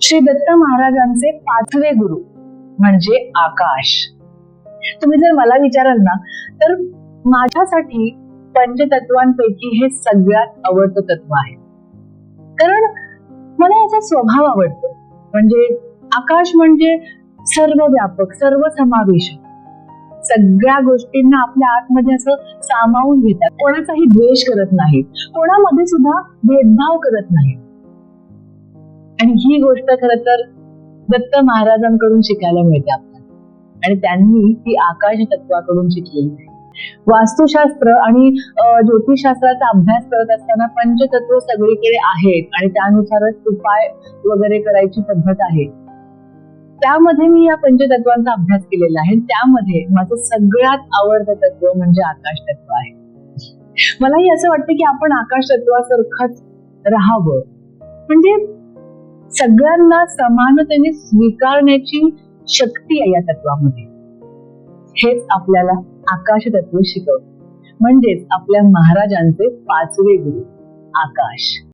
श्री दत्त महाराजांचे पाचवे गुरु म्हणजे आकाश. तुम्ही जर मला विचाराल ना, तर माझ्यासाठी पंचतत्वांपैकी हे सगळ्यात आवडतं तत्व आहे. कारण मला याचा स्वभाव आवडतो. म्हणजे आकाश म्हणजे सर्व व्यापक, सर्व समावेशक, सगळ्या गोष्टींना आपल्या आतमध्ये असं सामावून घेतात. कोणाचाही द्वेष करत नाहीत, कोणामध्ये सुद्धा भेदभाव करत नाहीत. आणि ही गोष्ट खरं तर दत्त महाराजांकडून शिकायला मिळते आपल्याला, आणि त्यांनी ती आकाश तत्वाकडून शिकलेली आहे. वास्तुशास्त्र आणि ज्योतिषशास्त्राचा अभ्यास करत असताना पंचतत्व सगळीकडे आहेत आणि त्यानुसारच उपाय वगैरे करायची पद्धत आहे. त्यामध्ये मी या पंचतत्वांचा अभ्यास केलेला आहे. त्यामध्ये माझं सगळ्यात आवडतं तत्व म्हणजे आकाश तत्व आहे. मलाही असं वाटतं की आपण आकाश तत्वासारखंच राहावं. म्हणजे सगळ्यांना समानतेने स्वीकारण्याची शक्ती आहे या तत्वामध्ये. हेच आपल्याला आकाश तत्व शिकवतं. म्हणजेच आपल्या महाराजांचे पाचवे गुरु आकाश.